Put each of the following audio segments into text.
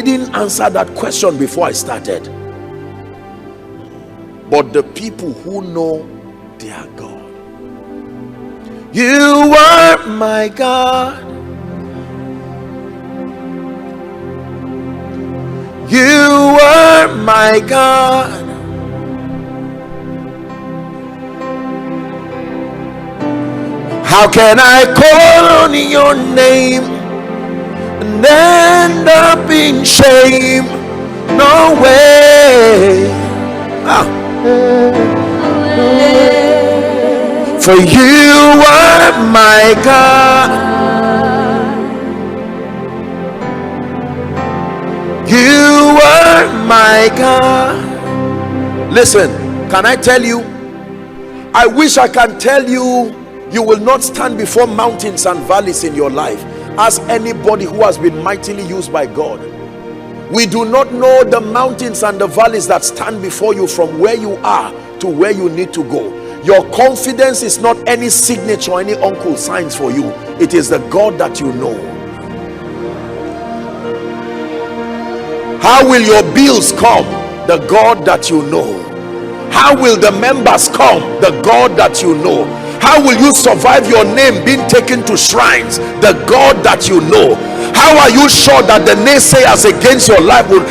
didn't answer that question before I started. But the people who know their God. You are my God. You are my God. How can I call on your name and end up in shame? No way. For you are my God. You are my God. Listen, can I tell you? I wish I can tell you, you will not stand before mountains and valleys in your life. Ask anybody who has been mightily used by God. We do not know the mountains and the valleys that stand before you from where you are to where you need to go. Your confidence is not any signature or any uncle signs for you. It is the God that you know. How will your bills come? The God that you know. How will the members come? The God that you know. How will you survive your name being taken to shrines? The God that you know. How are you sure that the naysayers against your life will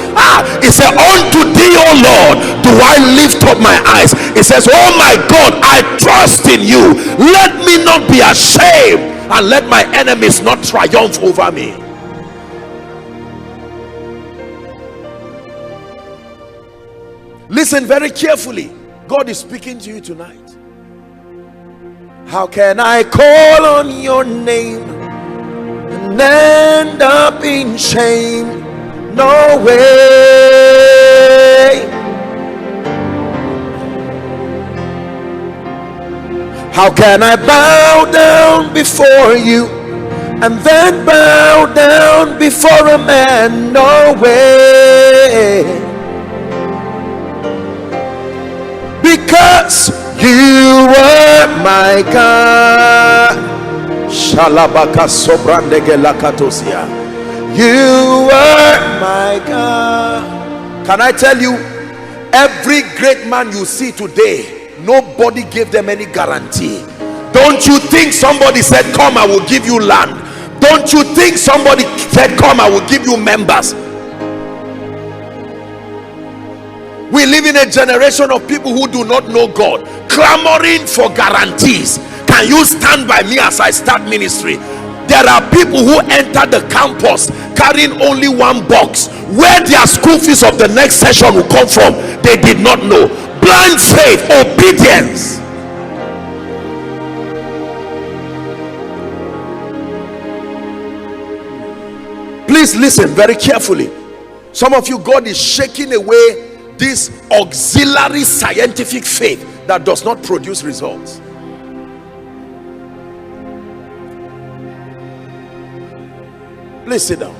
it says, unto thee, O Lord, do I lift up my eyes. It says, oh my God, I trust in you. Let me not be ashamed, and let my enemies not triumph over me. Listen very carefully. God is speaking to you tonight. How can I call on your name and end up in shame? No way. How can I bow down before you and then bow down before a man? No way. Because you are my God. Shalabaka sobrandege lakatosia. You are my God. Can I tell you, every great man you see today, nobody gave them any guarantee. Don't you think somebody said, come, I will give you land? Don't you think somebody said, come, I will give you members? We live in a generation of people who do not know God, clamoring for guarantees. Can you stand by me as I start ministry? There are people who enter the campus carrying only one box. Where their school fees of the next session will come from, they did not know. Blind faith, obedience. Please listen very carefully. Some of you, God is shaking away this auxiliary scientific faith that does not produce results. Please sit down.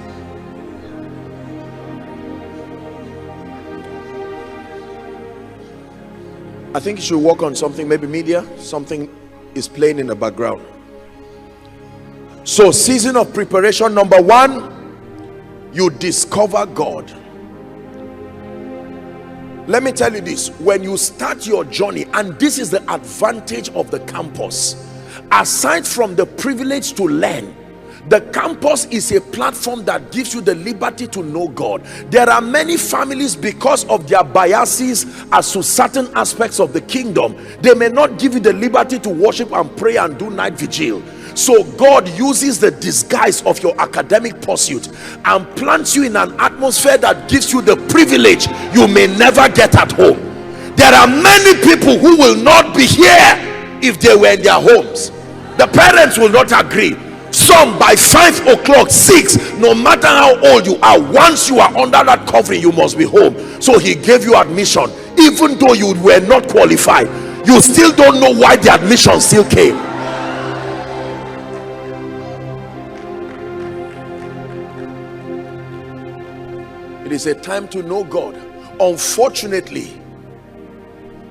I think you should work on something, maybe media. Something is playing in the background. So, season of preparation number one, you discover God. Let me tell you this, when you start your journey, and this is the advantage of the campus, aside from the privilege to learn, the campus is a platform that gives you the liberty to know God. There are many families, because of their biases as to certain aspects of the kingdom, they may not give you the liberty to worship and pray and do night vigil. So God uses the disguise of your academic pursuit and plants you in an atmosphere that gives you the privilege you may never get at home. There are many people who will not be here if they were in their homes. The parents will not agree. Some by 5 o'clock, 6, no matter how old you are, once you are under that covering, you must be home. So he gave you admission, even though you were not qualified. You still don't know why the admission still came. It is a time to know God. Unfortunately,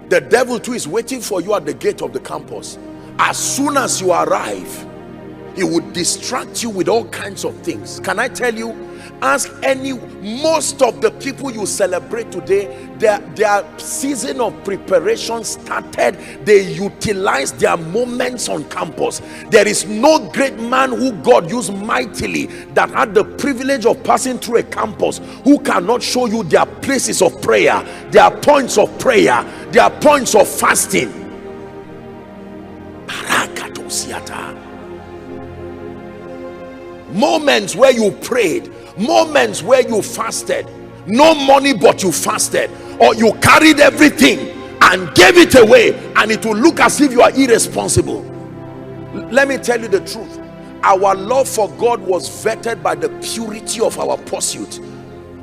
the devil too is waiting for you at the gate of the campus. As soon as you arrive, he would distract you with all kinds of things. Can I tell you, ask most of the people you celebrate today, their season of preparation started, they utilized their moments on campus. There is no great man who God used mightily that had the privilege of passing through a campus who cannot show you their places of prayer, their points of prayer, their points of fasting. Moments where you prayed, moments where you fasted, no money but you fasted, or you carried everything and gave it away, and it will look as if you are irresponsible. Let me tell you the truth, our love for God was vetted by the purity of our pursuit.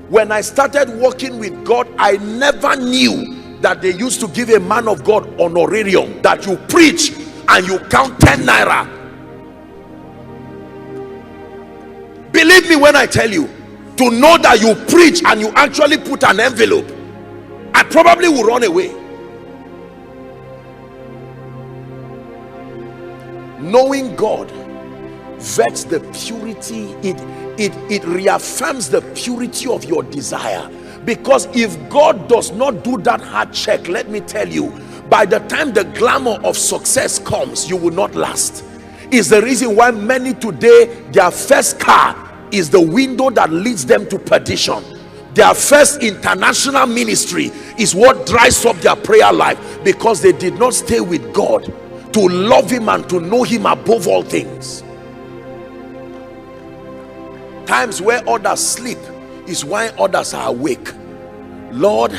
When I started working with God, I never knew that they used to give a man of God honorarium, that you preach and you count 10 naira. Believe me when I tell you, to know that you preach and you actually put an envelope, I probably will run away. Knowing God vets the purity, it reaffirms the purity of your desire. Because if God does not do that hard check, let me tell you, by the time the glamour of success comes, you will not last. Is the reason why many today, their first car is the window that leads them to perdition. Their first international ministry is what dries up their prayer life, because they did not stay with God to love him and to know him above all things. Times where others sleep is why others are awake. Lord,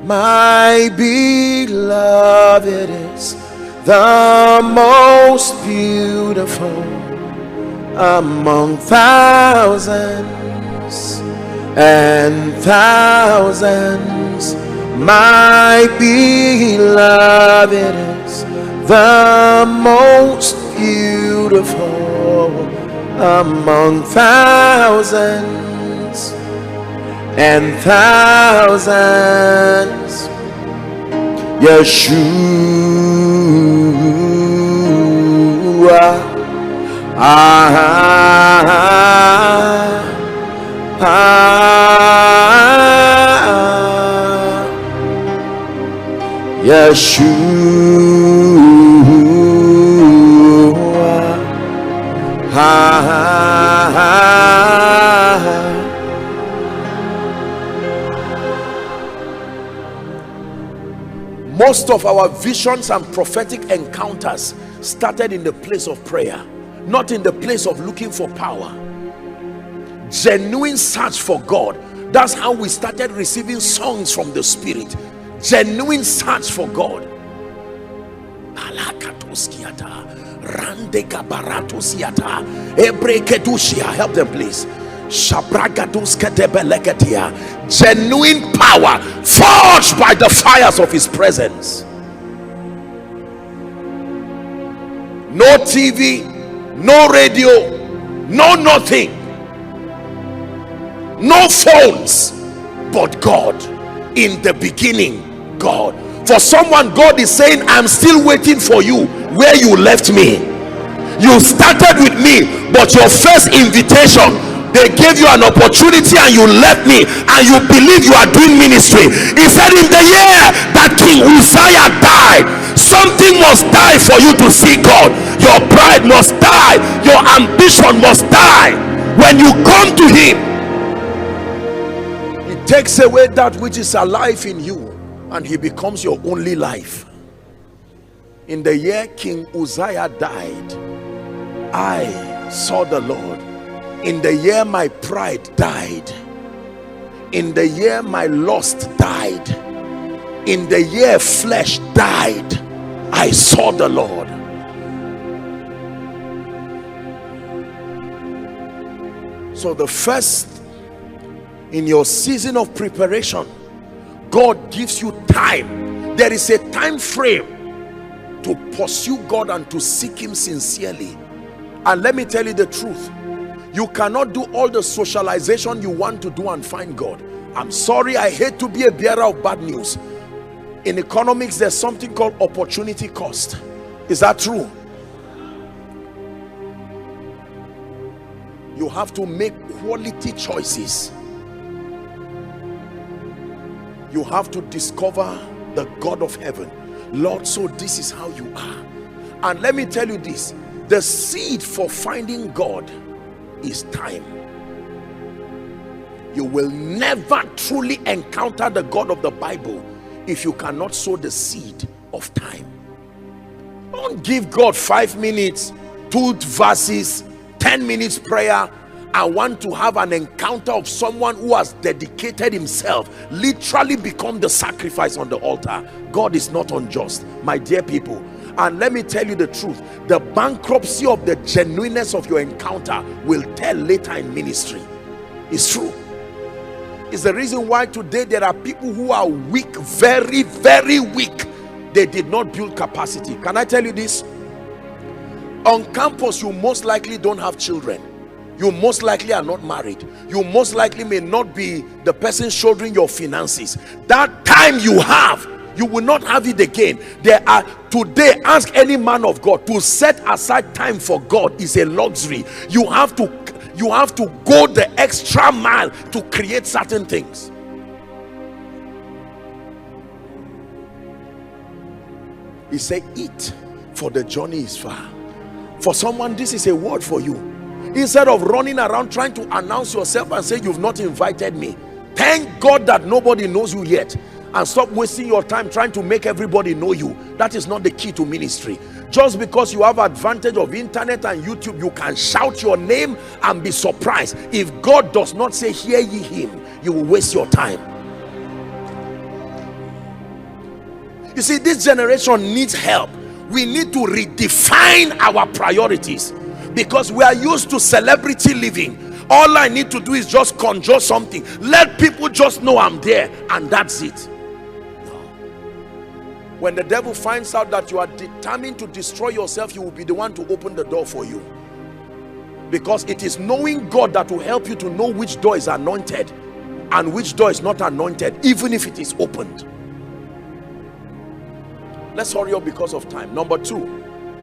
my beloved is the most beautiful among thousands and thousands. My beloved is the most beautiful among thousands and thousands. Yeshua, Most of our visions and prophetic encounters started in the place of prayer, not in the place of looking for power. Genuine search for God. That's how we started receiving songs from the Spirit. Genuine search for God. Help them please. Genuine power forged by the fires of his presence. No TV, no radio, no nothing, no phones, but God. In the beginning, God. For someone, God is saying, I'm still waiting for you where you left me. You started with me, but your first invitation, they gave you an opportunity and you left me, and you believe you are doing ministry. He said, in the year that King Uzziah died, something must die for you to see God. Your pride must die, your ambition must die. When you come to him, he takes away that which is alive in you, and he becomes your only life. In the year King Uzziah died, I saw the Lord. In the year my pride died, in the year my lust died, in the year flesh died, I saw the Lord. So the first, in your season of preparation, God gives you time. There is a time frame to pursue God and to seek him sincerely. And let me tell you the truth, you cannot do all the socialization you want to do and find God. I'm sorry, I hate to be a bearer of bad news. In economics, there's something called opportunity cost. Is that true? You have to make quality choices. You have to discover the God of heaven. Lord, so this is how you are. And let me tell you this, the seed for finding God is time. You will never truly encounter the God of the Bible if you cannot sow the seed of time. Don't give God 5 minutes, 2 verses, 10 minutes prayer, and want to have an encounter of someone who has dedicated himself, literally become the sacrifice on the altar. God is not unjust, my dear people. And let me tell you the truth, the bankruptcy of the genuineness of your encounter will tell later in ministry. It's true. It's the reason why today there are people who are weak, very, very weak. They did not build capacity. Can I tell you this? On campus, you most likely don't have children. You most likely are not married. You most likely may not be the person shouldering your finances. That time you have, you will not have it again. There are today, ask any man of God to set aside time for God is a luxury. You have to go the extra mile to create certain things. He said, eat, for the journey is far. For someone, this is a word for you. Instead of running around trying to announce yourself and say you've not invited me, thank God that nobody knows you yet, and stop wasting your time trying to make everybody know you. That is not the key to ministry. Just because you have advantage of internet and YouTube, you can shout your name and be surprised. If God does not say hear ye him, you will waste your time. You see, this generation needs help. We need to redefine our priorities, because we are used to celebrity living. All I need to do is just conjure something, let people just know I'm there, and that's it. No. When the devil finds out that you are determined to destroy yourself, he will be the one to open the door for you, because it is knowing God that will help you to know which door is anointed and which door is not anointed, even if it is opened. Let's hurry up because of time. Number 2,